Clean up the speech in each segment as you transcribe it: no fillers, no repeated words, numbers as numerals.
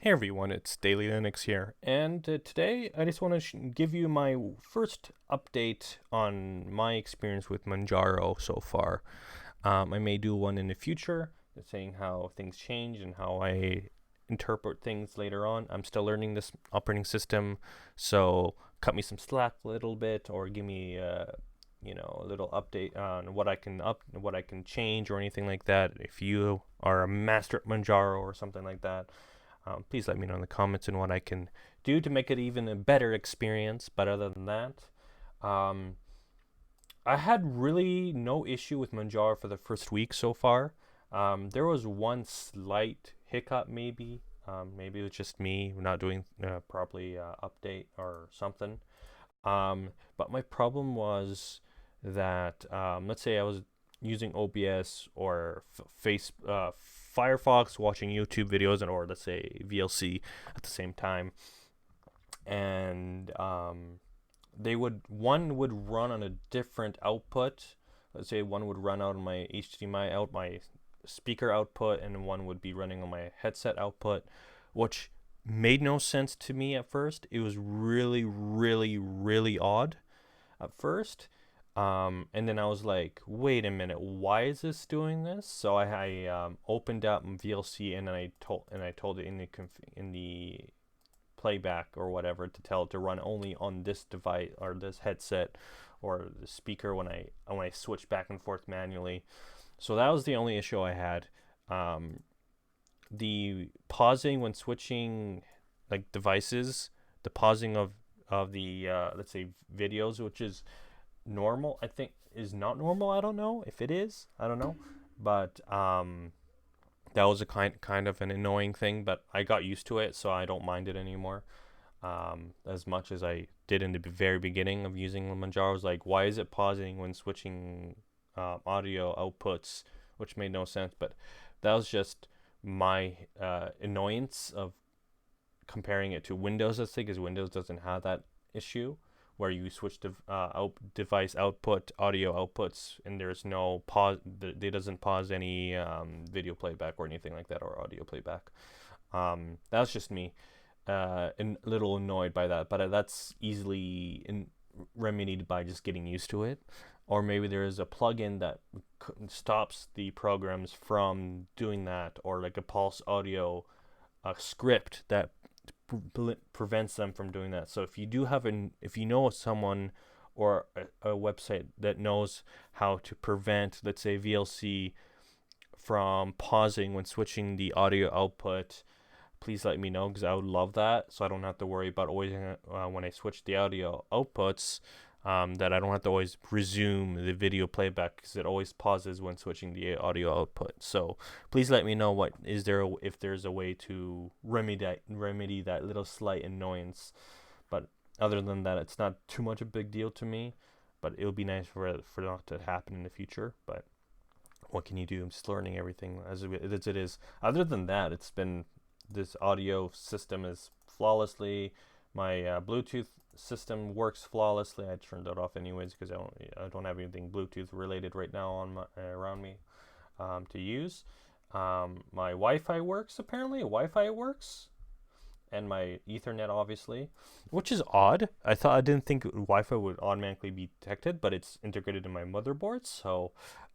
Hey everyone, it's Daily Linux here, and today I just want to give you my first update on my experience with Manjaro so far. I may do one in the future, saying how things change and how I interpret things later on. I'm still learning this operating system, so cut me some slack a little bit, or give me a little update on what I can change, or anything like that. If you are a master at Manjaro or something like that, please let me know in the comments and what I can do to make it even a better experience. But other than that, um, I had really no issue with Manjaro for the first week so far. There was one slight hiccup, maybe. Maybe it was just me not doing properly update or something. But my problem was that, let's say I was using OBS or Firefox, watching YouTube videos, or let's say VLC at the same time, and they would one would run on a different output. Let's say one would run out on my HDMI out, my speaker output, and one would be running on my headset output, which made no sense to me at first. It was really, really, really odd at first. And then I was like, wait a minute, why is this doing this? So I opened up VLC, and then I told it in the playback or whatever, to tell it to run only on this device or this headset or the speaker when I switch back and forth manually. So that was the only issue I had. Um, the pausing when switching like devices, the pausing of the let's say videos, which is normal, I think is not normal. I don't know if it is. I don't know, but that was a kind of an annoying thing. But I got used to it, so I don't mind it anymore. As much as I did in the very beginning of using Manjaro. I was like, why is it pausing when switching audio outputs, which made no sense. But that was just my annoyance of comparing it to Windows, let's say, because Windows doesn't have that issue where you switch to device output, audio outputs, and there's no pause. It doesn't pause any video playback or anything like that, or audio playback. That's just me, and a little annoyed by that, but that's easily remedied by just getting used to it. Or maybe there is a plugin that stops the programs from doing that, or like a Pulse Audio script that prevents them from doing that. So if you know someone or a website that knows how to prevent, let's say, VLC from pausing when switching the audio output, please let me know, because I would love that. So I don't have to worry about always when I switch the audio outputs, that I don't have to always resume the video playback, because it always pauses when switching the audio output. So please let me know if there's a way to remedy that little slight annoyance. But other than that, it's not too much a big deal to me. But it would be nice for it not to happen in the future. But what can you do? I'm just learning everything as it is. Other than that, it's been this audio system is flawlessly. My Bluetooth system works flawlessly. I turned that off anyways, because I don't have anything Bluetooth related right now on around me to use. My Wi-Fi works, apparently. Wi-Fi works, and my Ethernet, obviously, which is odd. I didn't think Wi-Fi would automatically be detected, but it's integrated in my motherboard. So,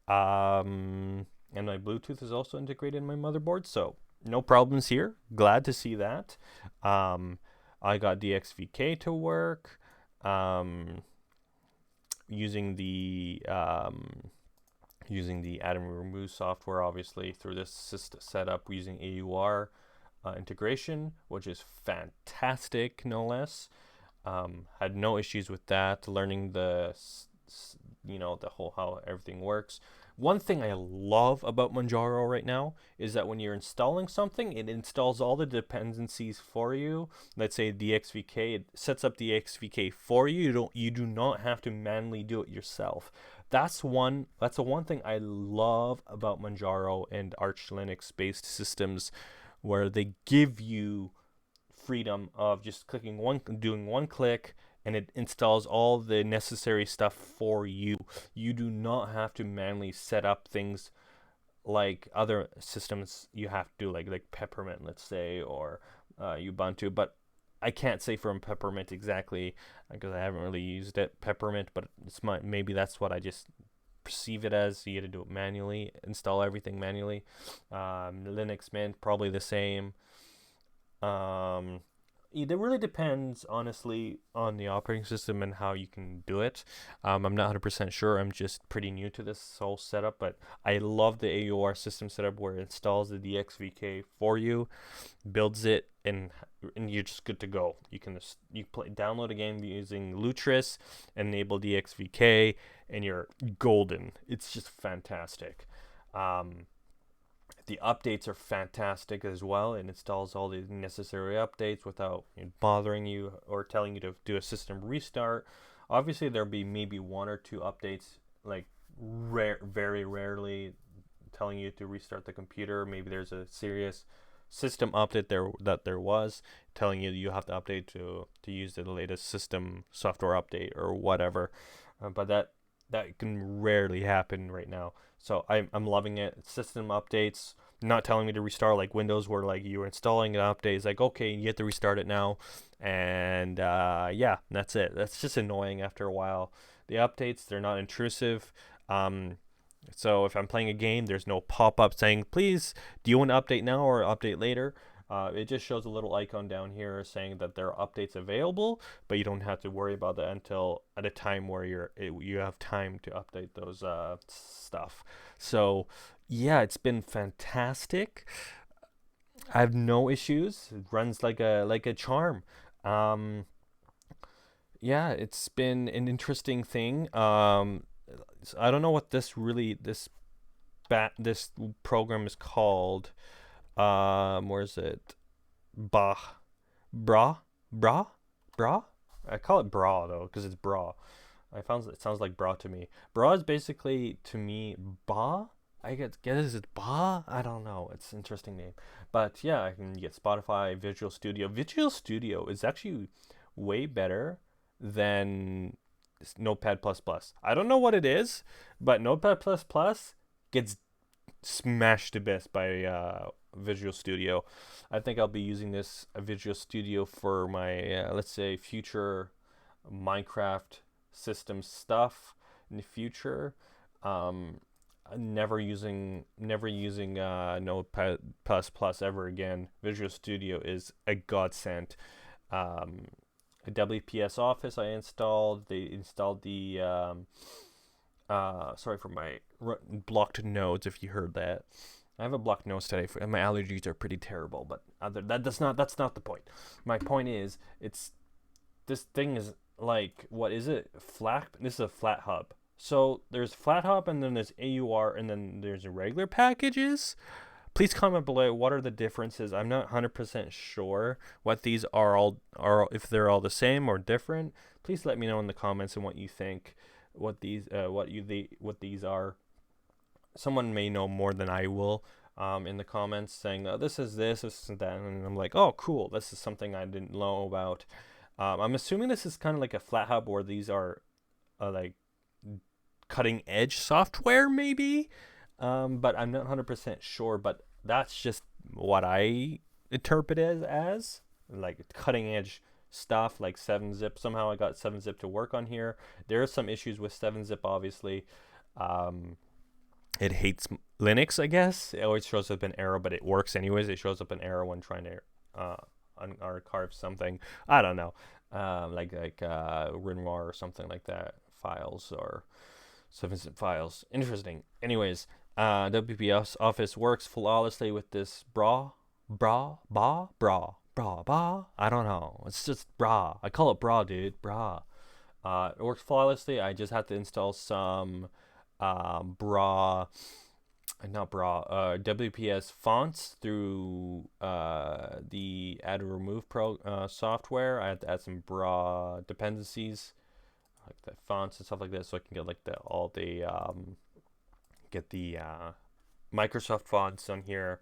and my Bluetooth is also integrated in my motherboard. So no problems here. Glad to see that. Um, I got DXVK to work. Um, using the add and remove software, obviously, through this setup, using AUR integration, which is fantastic, no less. Had no issues with that. Learning the whole how everything works. One thing I love about Manjaro right now is that when you're installing something, it installs all the dependencies for you. Let's say DXVK, it sets up the DXVK for you. You do not have to manually do it yourself. That's the one thing I love about Manjaro and Arch Linux based systems, where they give you freedom of just doing one click, and it installs all the necessary stuff for you. You do not have to manually set up things like other systems you have to do, like Peppermint, let's say, or Ubuntu. But I can't say from Peppermint exactly because I haven't really used it, Peppermint. But maybe that's what I just perceive it as. You got to do it manually, install everything manually. Linux Mint probably the same. Um, it really depends, honestly, on the operating system and how you can do it. I'm not 100% sure. I'm just pretty new to this whole setup, but I love the AUR system setup where it installs the DXVK for you, builds it, and you're just good to go. You can download a game using Lutris, enable DXVK, and you're golden. It's just fantastic. Um, the updates are fantastic as well. It installs all the necessary updates without bothering you or telling you to do a system restart. Obviously, there'll be maybe one or two updates, like very rarely, telling you to restart the computer. Maybe there's a serious system update there was telling you have to update to use the latest system software update or whatever. But that can rarely happen right now. So I'm loving it. System updates, not telling me to restart like Windows, where like you were installing an update. It's like, okay, you have to restart it now. And yeah, that's it. That's just annoying after a while. The updates, they're not intrusive. So if I'm playing a game, there's no pop-up saying, please, do you want to update now or update later? It just shows a little icon down here saying that there are updates available, but you don't have to worry about that until at a time where you have time to update those stuff. So yeah, it's been fantastic. I have no issues. It runs like a charm. Um, yeah, it's been an interesting thing. So I don't know what this program is called. Where is it? Bah, bra, bra, bra. I call it bra though, because it's bra. I found it sounds like bra to me. Bra is basically to me ba. I get is it ba? I don't know. It's an interesting name, but yeah, I can get Spotify, Visual Studio. Visual Studio is actually way better than Notepad plus plus. I don't know what it is, but Notepad plus plus gets smashed to bits by Visual Studio. I think I'll be using this Visual Studio for my let's say future Minecraft system stuff in the future. Um, never using Notepad plus plus ever again. Visual Studio is a godsend. Um, WPS Office I installed. They installed the sorry for my blocked nodes if you heard that. I have a blocked nose today. My allergies are pretty terrible, but that's not the point. My point is, this thing is like, what is it? Flat. This is a flat hub. So there's flat hub, and then there's AUR, and then there's regular packages. Please comment below what are the differences. I'm not 100% sure what these are if they're all the same or different. Please let me know in the comments and what you think. What these are. Someone may know more than I will in the comments saying, oh, this is that. And I'm like, oh, cool. This is something I didn't know about. I'm assuming this is kind of like a flat hub, or these are like cutting edge software, maybe. But I'm not 100% sure. But that's just what I interpret it as like cutting edge stuff, like 7-zip. Somehow I got 7-zip to work on here. There are some issues with 7-zip, obviously. It hates Linux, I guess. It always shows up an error, but it works anyways. It shows up an error when trying to archive something. I don't know, like WinRAR or something like that. Files or 7-zip files. Interesting. Anyways, WPS Office works flawlessly with this bra. I don't know. It's just bra. I call it bra, dude. Bra. It works flawlessly. I just have to install some WPS fonts through the add or remove software. I have to add some bra dependencies, like the fonts and stuff like that, so I can get like get the Microsoft fonts on here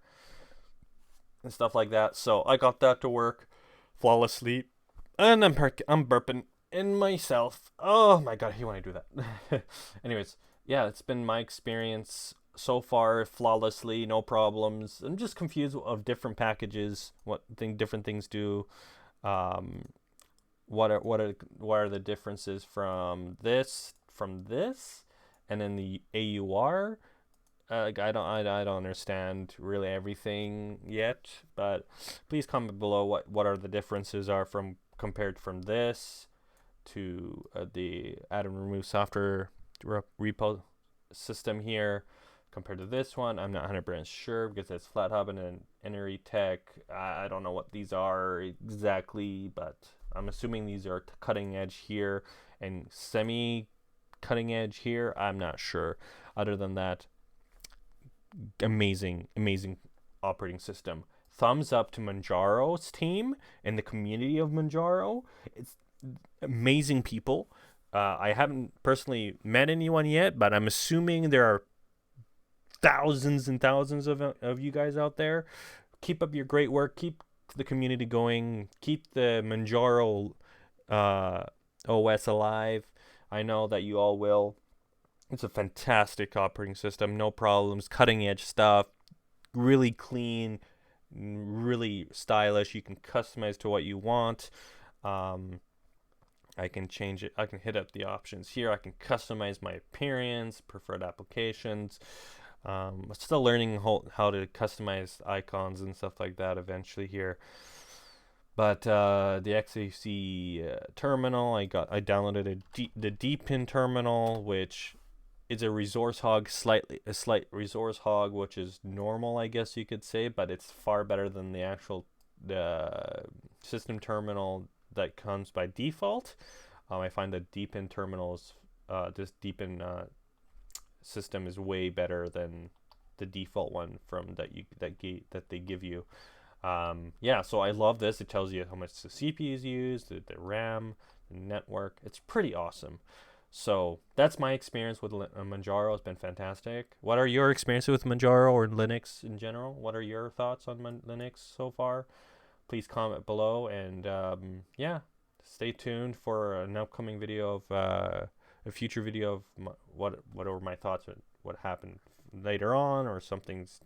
and stuff like that. So I got that to work flawlessly, and I'm burping in myself. Oh my god, I hate when I do that. Anyways, yeah, it's been my experience so far flawlessly, no problems. I'm just confused of different packages, different things do. Um, what are the differences from this, and then the AUR? Like, I don't understand really everything yet, but please comment below what are the differences are from compared from this to the add and remove software repo system here compared to this one. I'm not 100% sure because it's FlatHub and then Energy Tech. I don't know what these are exactly, but I'm assuming these are cutting edge here and semi cutting edge here. I'm not sure. Other than that, amazing operating system. Thumbs up to Manjaro's team and the community of Manjaro. It's amazing people. I haven't personally met anyone yet, but I'm assuming there are thousands and thousands of you guys out there. Keep up your great work. Keep the community going. Keep the Manjaro OS alive. I know that you all will. It's a fantastic operating system. No problems. Cutting edge stuff. Really clean. Really stylish. You can customize to what you want. I can change it. I can hit up the options here. I can customize my appearance, preferred applications. I'm still learning how to customize icons and stuff like that eventually here. But the XAC terminal, I downloaded the DPIN terminal, which is a resource hog, a slight resource hog, which is normal, I guess you could say, but it's far better than the actual system terminal that comes by default. I find the DPIN terminals, this DPIN system is way better than the default one from that they give you. Yeah, so I love this. It tells you how much the CPU is used, the RAM, the network. It's pretty awesome. So that's my experience with Manjaro. It's been fantastic. What are your experiences with Manjaro or Linux in general? What are your thoughts on Linux so far? Please comment below, and yeah, stay tuned for an upcoming video of a future video of what are my thoughts on what happened later on, or something's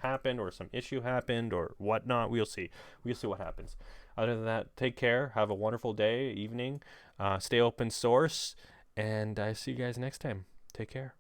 happened, or some issue happened, or whatnot. We'll see what happens. Other than that, take care, have a wonderful day, evening, stay open source, and I see you guys next time. Take care.